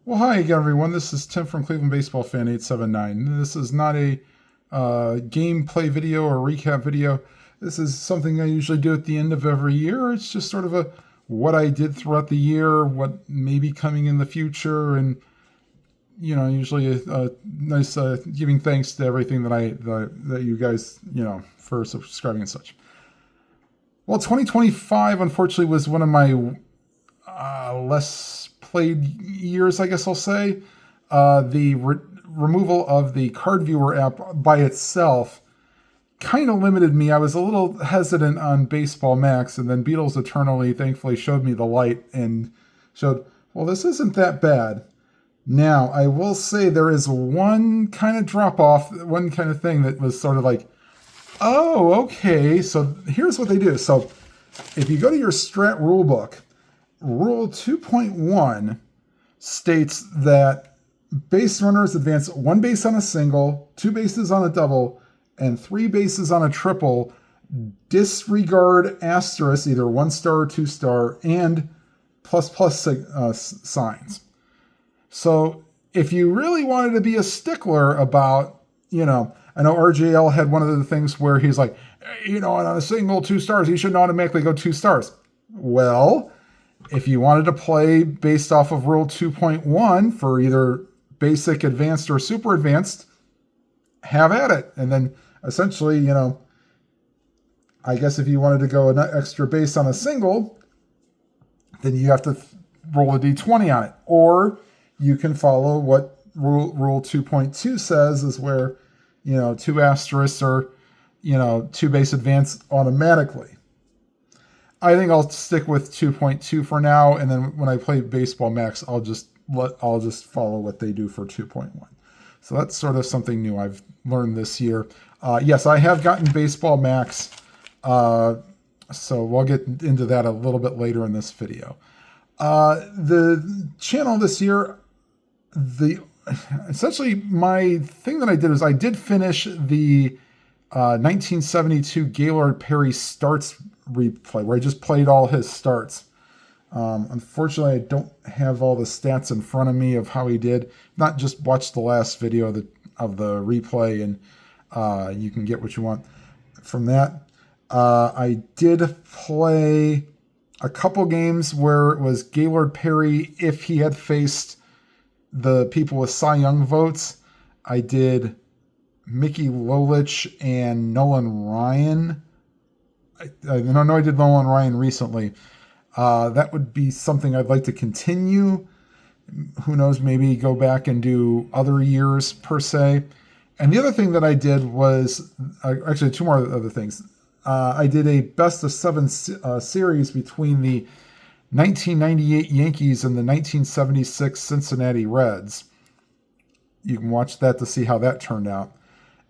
Well, hi again, everyone. This is Tim from Cleveland Baseball Fan 879. This is not a gameplay video or recap video. This is something I usually do at the end of every year. It's just sort of a what I did throughout the year, what may be coming in the future, and usually a nice giving thanks to everything that you guys for subscribing and such. Well, 2025 unfortunately was one of my less played years, I guess I'll say. The removal of the card viewer app by itself kind of limited me. I was a little hesitant on Baseball Max, and then Beatles Eternally thankfully showed me the light and showed, well, this isn't that bad. Now, I will say there is one kind of drop off, one kind of thing that was sort of like, oh, okay, so here's what they do. So if you go to your Strat rulebook, Rule 2.1 states that base runners advance one base on a single, two bases on a double, and three bases on a triple. Disregard asterisk, either 1 star or 2 star, and plus plus signs. So if you really wanted to be a stickler about, I know RJL had one of the things where he's like, on a single 2 stars, he shouldn't automatically go 2 stars. Well, if you wanted to play based off of Rule 2.1 for either basic, advanced, or super advanced, have at it. And then essentially, I guess if you wanted to go an extra base on a single, then you have to roll a d20 on it. Or you can follow what Rule 2.2 says, is where, two asterisks or, two base advance automatically. I think I'll stick with 2.2 for now, and then when I play Baseball Max, I'll just follow what they do for 2.1. So that's sort of something new I've learned this year. Yes, I have gotten Baseball Max, so we'll get into that a little bit later in this video. The channel this year, essentially my thing that I did is I did finish the 1972 Gaylord Perry starts replay, where I just played all his starts. Unfortunately, I don't have all the stats in front of me of how he did. Not just watch the last video of the replay, and you can get what you want from that. I did play a couple games where it was Gaylord Perry if he had faced the people with Cy Young votes. I did Mickey Lolich and Nolan Ryan. I know I did Nolan Ryan recently. That would be something I'd like to continue. Who knows, maybe go back and do other years per se. And the other thing that I did was, actually two more other things. I did a best of seven series between the 1998 Yankees and the 1976 Cincinnati Reds. You can watch that to see how that turned out.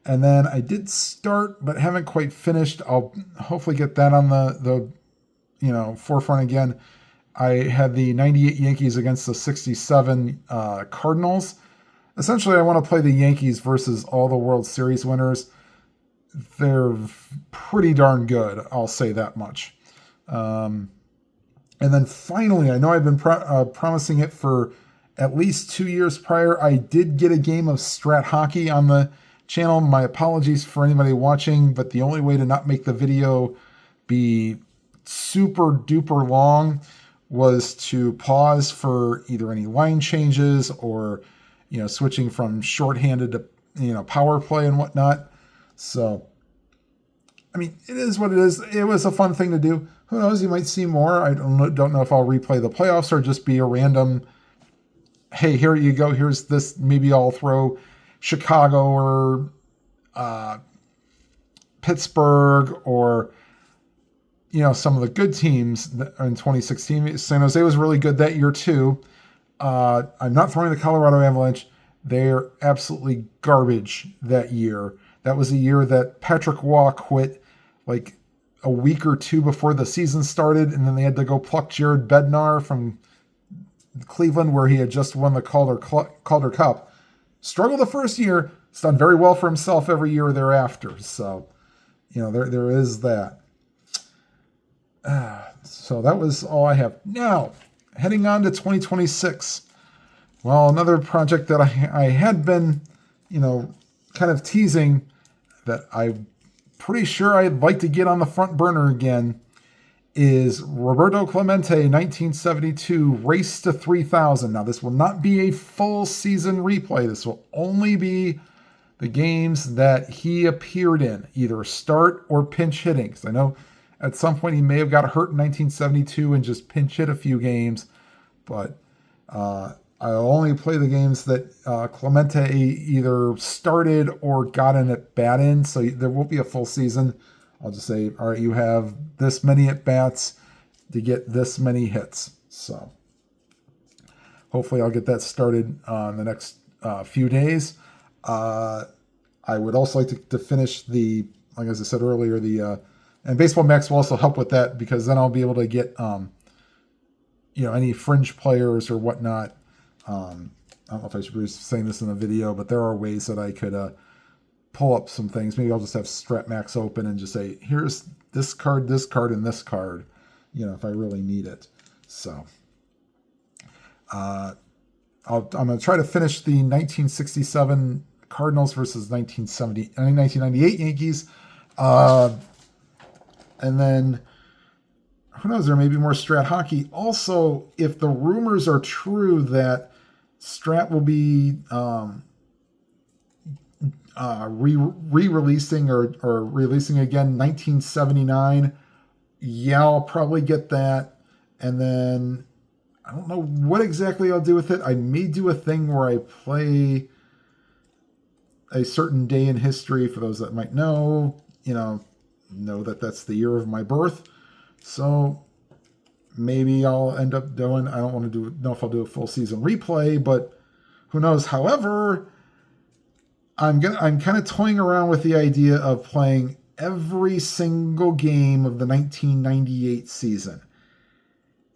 And then I did start, but haven't quite finished. I'll hopefully get that on the forefront again. I had the 98 Yankees against the 67 Cardinals. Essentially, I want to play the Yankees versus all the World Series winners. They're pretty darn good, I'll say that much. And then finally, I know I've been promising it for at least 2 years prior. I did get a game of Strat Hockey on the channel. My apologies for anybody watching, but the only way to not make the video be super duper long was to pause for either any line changes or switching from shorthanded to power play and whatnot. So I mean, it is what it is. It was a fun thing to do. Who knows, you might see more. I don't know if I'll replay the playoffs or just be a random, hey, here you go, here's this. Maybe I'll throw Chicago or Pittsburgh or some of the good teams in 2016. San Jose was really good that year too. I'm not throwing the Colorado Avalanche. They're absolutely garbage that year. That was a year that Patrick Waugh quit like a week or two before the season started, and then they had to go pluck Jared Bednar from Cleveland, where he had just won the Calder Cup. Struggled the first year. He's done very well for himself every year thereafter. So, there is that. So that was all I have. Now, heading on to 2026. Well, another project that I had been, kind of teasing that I'm pretty sure I'd like to get on the front burner again is Roberto Clemente 1972 Race to 3000. Now, this will not be a full season replay. This will only be the games that he appeared in, either start or pinch hitting. Because I know at some point he may have got hurt in 1972 and just pinch hit a few games, but I'll only play the games that Clemente either started or got an at bat in, so there won't be a full season. I'll just say, all right, you have this many at bats to get this many hits. So hopefully I'll get that started in the next few days. I would also like to finish like as I said earlier, and Baseball Max will also help with that, because then I'll be able to get, any fringe players or whatnot. I don't know if I should be saying this in the video, but there are ways that I could pull up some things. Maybe I'll just have Strat Max open and just say, here's this card, and this card, if I really need it. So I'm going to try to finish the 1967 Cardinals versus 1998 Yankees. And then, who knows, there may be more Strat hockey. Also, if the rumors are true that Strat will be re-releasing or releasing again 1979, yeah, I'll probably get that. And then I don't know what exactly I'll do with it. I may do a thing where I play a certain day in history. For those that might know that that's the year of my birth. So maybe I'll end up doing, I don't want to know if I'll do a full season replay, but who knows. However, I'm kind of toying around with the idea of playing every single game of the 1998 season.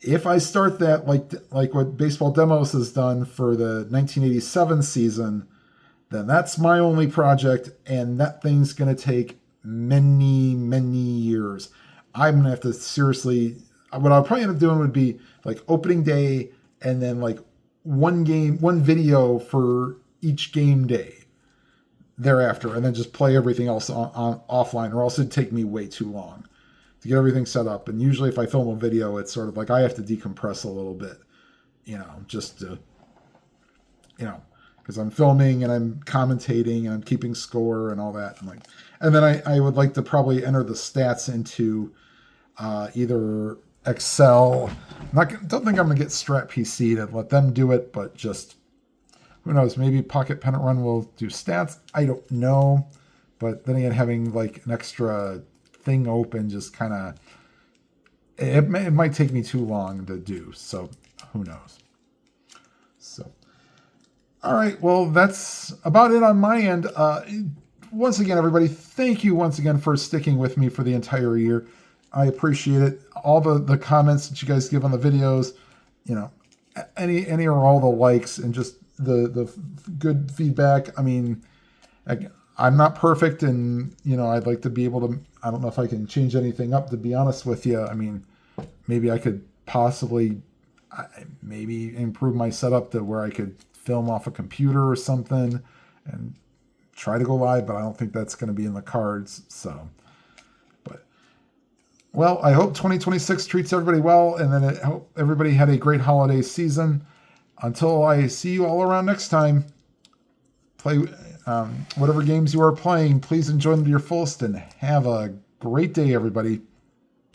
If I start that like what Baseball Demos has done for the 1987 season, then that's my only project, and that thing's going to take many, many years. I'm going to have to seriously, what I'll probably end up doing would be like opening day and then like one video for each game day thereafter, and then just play everything else on offline, or else it'd take me way too long to get everything set up. And usually if I film a video, it's sort of like I have to decompress a little bit, just to, because I'm filming and I'm commentating and I'm keeping score and all that. And then I would like to probably enter the stats into either Excel. Don't think I'm gonna get Strat PC to let them do it, but just who knows? Maybe Pocket Pennant Run will do stats. I don't know, but then again, having like an extra thing open just kind of it might take me too long to do. So who knows? So. All right, well, that's about it on my end. Once again, everybody, thank you once again for sticking with me for the entire year. I appreciate it. All the comments that you guys give on the videos, any or all the likes, and just the good feedback. I mean, I'm not perfect, and I'd like to be able to. I don't know if I can change anything up, to be honest with you. I mean, maybe I could possibly maybe improve my setup to where I could film off a computer or something and try to go live, but I don't think that's going to be in the cards. So, but well, I hope 2026 treats everybody well, and then I hope everybody had a great holiday season. Until I see you all around next time, play whatever games you are playing. Please enjoy them to your fullest, and have a great day, everybody.